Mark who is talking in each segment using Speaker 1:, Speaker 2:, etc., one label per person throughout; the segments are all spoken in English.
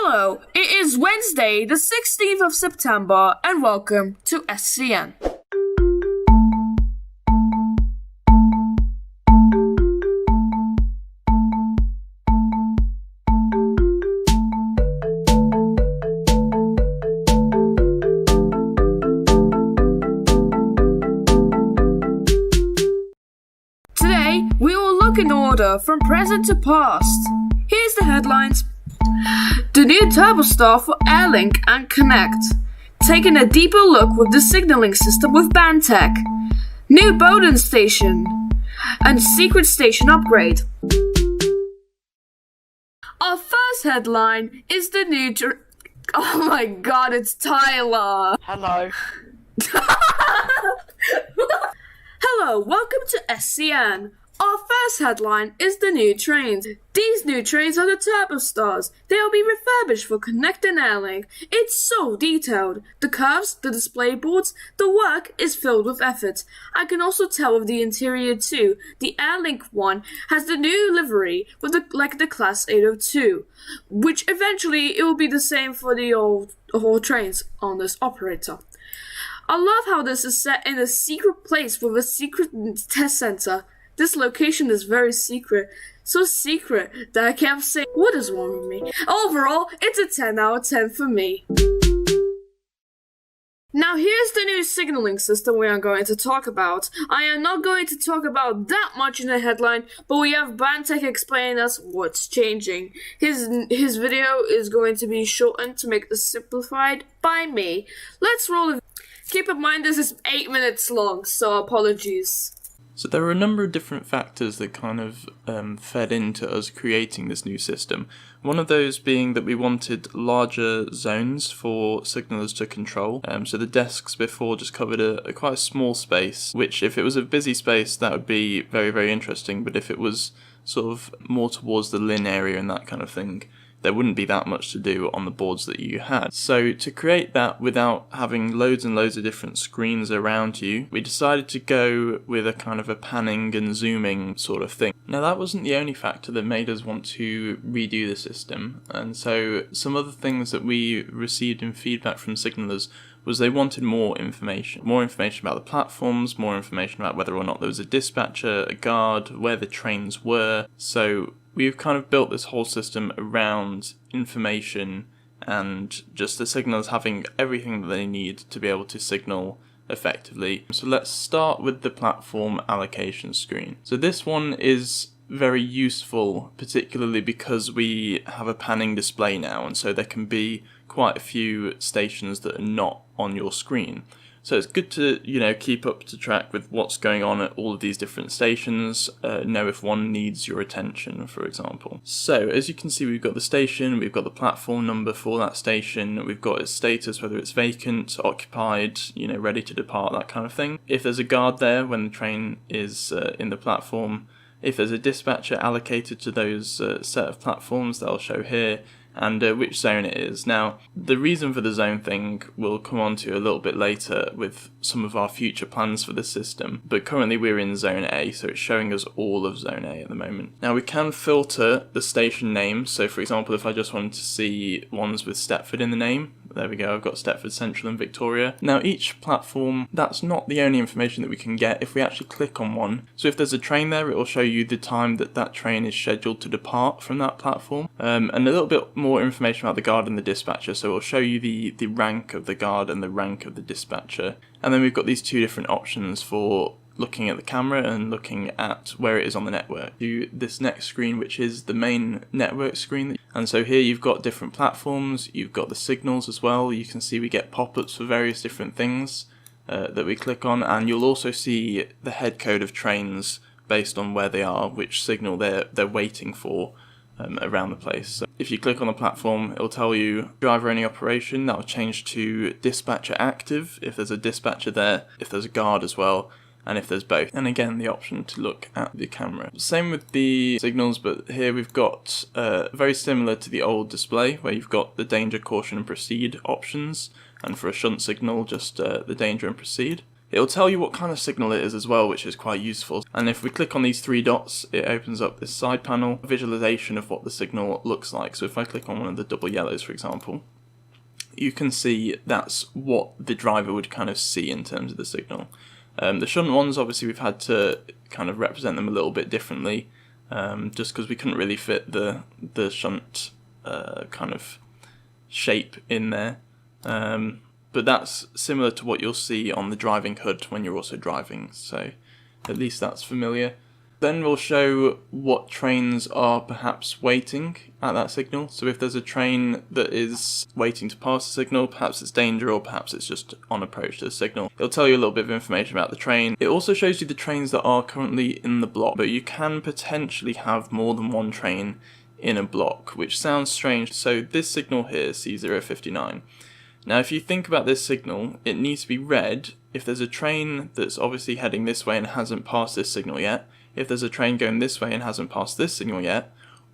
Speaker 1: Hello, it is Wednesday, the 16th of September, and welcome to SCN. Today, we will look in order from present to past. Here's the headlines. The new TurboStar for Airlink and Connect. Taking a deeper look with the signaling system with Bantech. New Bowden station. And secret station upgrade. Our first headline is the new... Oh my god, it's Tyler!
Speaker 2: Hello.
Speaker 1: Hello, welcome to SCN. Our first headline is the new trains. These new trains are the TurboStars. They will be refurbished for Connect and Airlink. It's so detailed. The curves, the display boards, the work is filled with effort. I can also tell with the interior too. The Airlink one has the new livery with the Class 802, which eventually it will be the same for the old trains on this operator. I love how this is set in a secret place with a secret test center. This location is very secret. So secret that I can't say what is wrong with me. Overall, it's a 10 out of 10 for me. Now here's the new signaling system we are going to talk about. I am not going to talk about that much in the headline, but we have Bantech explaining us what's changing. His video is going to be shortened to make this simplified by me. Let's roll it. Keep in mind this is 8 minutes long, so apologies.
Speaker 3: So there are a number of different factors that kind of fed into us creating this new system. One of those being that we wanted larger zones for signallers to control. So the desks before just covered a quite a small space, which if it was a busy space that would be very, very interesting, but if it was sort of more towards the Lin area and that kind of thing, there wouldn't be that much to do on the boards that you had. So to create that without having loads and loads of different screens around you, we decided to go with a kind of a panning and zooming sort of thing. Now that wasn't the only factor that made us want to redo the system, and so some other things that we received in feedback from signallers was they wanted more information about the platforms, more information about whether or not there was a dispatcher, a guard, where the trains were. So we've kind of built this whole system around information and just the signallers having everything that they need to be able to signal effectively. So let's start with the platform allocation screen. So this one is very useful, particularly because we have a panning display now, and so there can be quite a few stations that are not on your screen. So it's good to, keep up to track with what's going on at all of these different stations, know if one needs your attention, for example. So as you can see, we've got the station, we've got the platform number for that station, we've got its status, whether it's vacant, occupied, ready to depart, that kind of thing. If there's a guard there when the train is in the platform, if there's a dispatcher allocated to those set of platforms, they'll show here, and which zone it is. Now, the reason for the zone thing we'll come on to a little bit later with some of our future plans for the system, but currently we're in Zone A, so it's showing us all of Zone A at the moment. Now we can filter the station names, so for example if I just wanted to see ones with Stepford in the name, there we go, I've got Stepford Central and Victoria. Now each platform, that's not the only information that we can get if we actually click on one. So if there's a train there, it will show you the time that that train is scheduled to depart from that platform, and a little bit more information about the guard and the dispatcher, so it will show you the rank of the guard and the rank of the dispatcher. And then we've got these two different options for looking at the camera and looking at where it is on the network. To this next screen, which is the main network screen. And so here you've got different platforms, you've got the signals as well. You can see we get pop-ups for various different things that we click on, and you'll also see the head code of trains based on where they are, which signal they're waiting for around the place. So if you click on the platform, it'll tell you driver only operation. That'll change to dispatcher active if there's a dispatcher there, if there's a guard as well, and if there's both. And again, the option to look at the camera. Same with the signals, but here we've got very similar to the old display where you've got the danger, caution and proceed options, and for a shunt signal just the danger and proceed. It'll tell you what kind of signal it is as well, which is quite useful. And if we click on these 3 dots, it opens up this side panel visualization of what the signal looks like. So if I click on one of the double yellows, for example, you can see that's what the driver would kind of see in terms of the signal. The shunt ones, obviously we've had to kind of represent them a little bit differently, just because we couldn't really fit the shunt kind of shape in there. But that's similar to what you'll see on the driving HUD when you're also driving, so at least that's familiar. Then we'll show what trains are perhaps waiting at that signal. So if there's a train that is waiting to pass the signal, perhaps it's danger or perhaps it's just on approach to the signal. It'll tell you a little bit of information about the train. It also shows you the trains that are currently in the block, but you can potentially have more than one train in a block, which sounds strange. So this signal here, C059. Now if you think about this signal, it needs to be red if there's a train that's obviously heading this way and hasn't passed this signal yet, if there's a train going this way and hasn't passed this signal yet,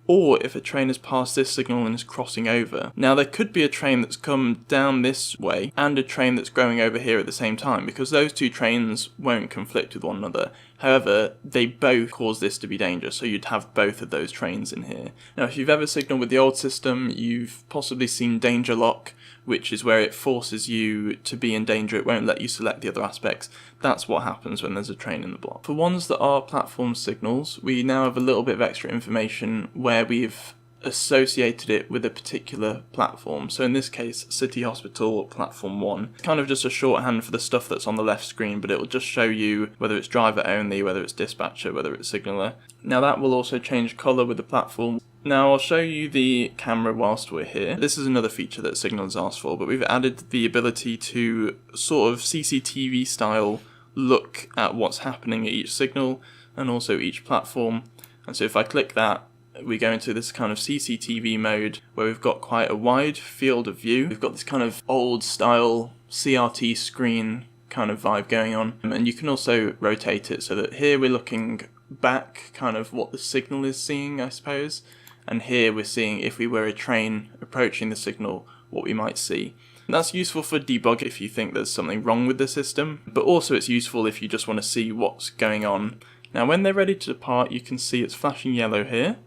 Speaker 3: or if a train has passed this signal and is crossing over. Now there could be a train that's come down this way and a train that's going over here at the same time, because those 2 trains won't conflict with one another. However, they both cause this to be dangerous, so you'd have both of those trains in here. Now if you've ever signalled with the old system, you've possibly seen danger lock, which is where it forces you to be in danger, it won't let you select the other aspects. That's what happens when there's a train in the block. For ones that are platform signals, we now have a little bit of extra information where we've associated it with a particular platform. So in this case, City Hospital Platform 1. It's kind of just a shorthand for the stuff that's on the left screen, but it will just show you whether it's driver only, whether it's dispatcher, whether it's signaller. Now that will also change colour with the platform. Now I'll show you the camera whilst we're here. This is another feature that Signal has asked for, but we've added the ability to sort of CCTV style look at what's happening at each signal and also each platform. And so if I click that, we go into this kind of CCTV mode where we've got quite a wide field of view. We've got this kind of old style CRT screen kind of vibe going on, and you can also rotate it so that here we're looking back, kind of what the signal is seeing, I suppose, and here we're seeing if we were a train approaching the signal, what we might see. And that's useful for debug if you think there's something wrong with the system, but also it's useful if you just want to see what's going on. Now when they're ready to depart, you can see it's flashing yellow here.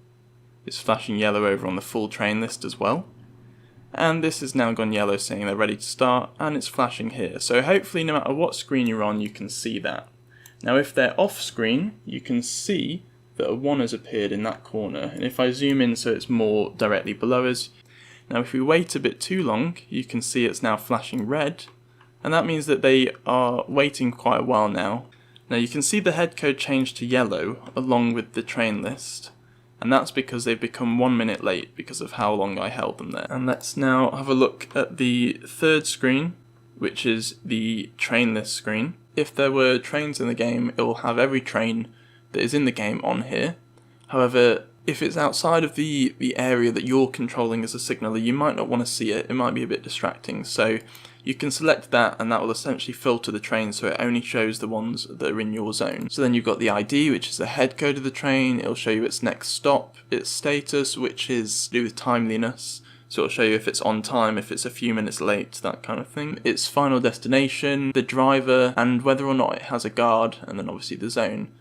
Speaker 3: It's flashing yellow over on the full train list as well. And this has now gone yellow saying they're ready to start, and it's flashing here. So hopefully no matter what screen you're on, you can see that. Now if they're off screen, you can see that a 1 has appeared in that corner. And if I zoom in so it's more directly below us, now if we wait a bit too long, you can see it's now flashing red. And that means that they are waiting quite a while now. Now you can see the head code change to yellow along with the train list. And that's because they've become 1 minute late because of how long I held them there. And let's now have a look at the third screen, which is the train list screen. If there were trains in the game, it will have every train that is in the game on here. However, if it's outside of the area that you're controlling as a signaller, you might not want to see it. It might be a bit distracting. So you can select that and that will essentially filter the train so it only shows the ones that are in your zone. So then you've got the ID, which is the head code of the train. It'll show you its next stop, its status, which is to do with timeliness. So it'll show you if it's on time, if it's a few minutes late, that kind of thing. Its final destination, the driver, and whether or not it has a guard, and then obviously the zone.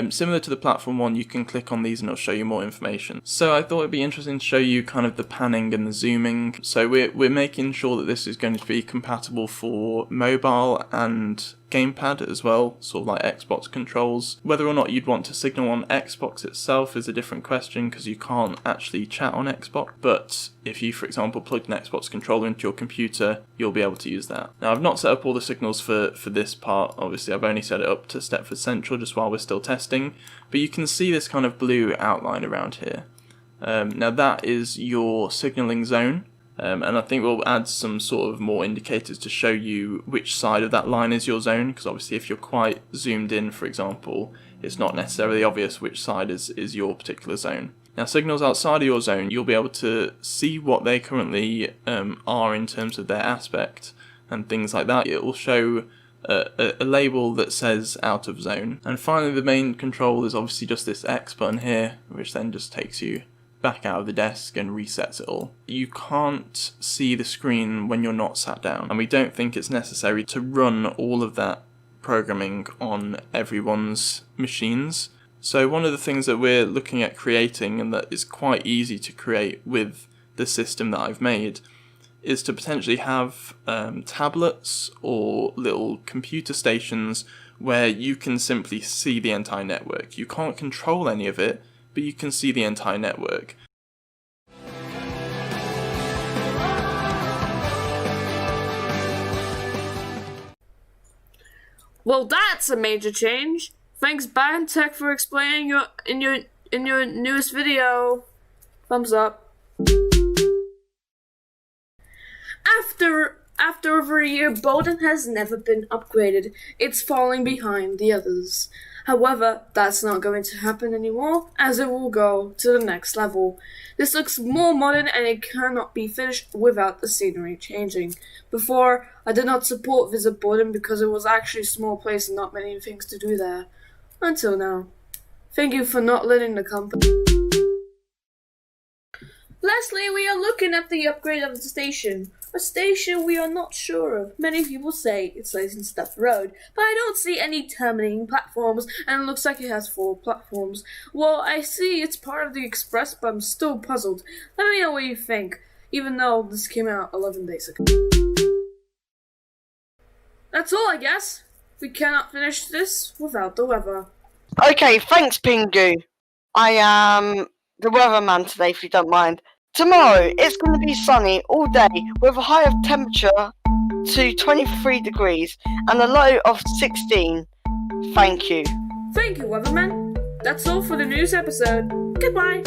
Speaker 3: Similar to the platform one, you can click on these and it'll show you more information. So I thought it'd be interesting to show you kind of the panning and the zooming. So we're making sure that this is going to be compatible for mobile and gamepad as well, sort of like Xbox controls. Whether or not you'd want to signal on Xbox itself is a different question because you can't actually chat on Xbox, but if you, for example, plugged an Xbox controller into your computer, you'll be able to use that. Now I've not set up all the signals for this part, obviously I've only set it up to Stepford Central just while we're still testing, but you can see this kind of blue outline around here. Now that is your signalling zone. And I think we'll add some sort of more indicators to show you which side of that line is your zone, because obviously if you're quite zoomed in, for example, it's not necessarily obvious which side is your particular zone. Now signals outside of your zone, you'll be able to see what they currently are in terms of their aspect and things like that. It will show a label that says out of zone. And finally the main control is obviously just this X button here, which then just takes you back out of the desk and resets it all. You can't see the screen when you're not sat down, and we don't think it's necessary to run all of that programming on everyone's machines. So one of the things that we're looking at creating, and that is quite easy to create with the system that I've made, is to potentially have tablets or little computer stations where you can simply see the entire network. You can't control any of it, but you can see the entire network.
Speaker 1: Well, that's a major change. Thanks, Bantech, for explaining in your newest video. Thumbs up. After over a year, Bowden has never been upgraded. It's falling behind the others. However, that's not going to happen anymore, as it will go to the next level. This looks more modern and it cannot be finished without the scenery changing. Before, I did not support Visit Bowden because it was actually a small place and not many things to do there. Until now. Thank you for not letting the company. Lastly, we are looking at the upgrade of the station. A station we are not sure of. Many people say it lays in Stuff Road, but I don't see any terminating platforms, and it looks like it has 4 platforms. Well, I see it's part of the express, but I'm still puzzled. Let me know what you think, even though this came out 11 days ago. That's all, I guess. We cannot finish this without the weather.
Speaker 2: Okay, thanks, Pingu. I am the weatherman today, if you don't mind. Tomorrow, it's going to be sunny all day with a high of temperature to 23 degrees and a low of 16. Thank you.
Speaker 1: Thank you, weatherman. That's all for the news episode. Goodbye.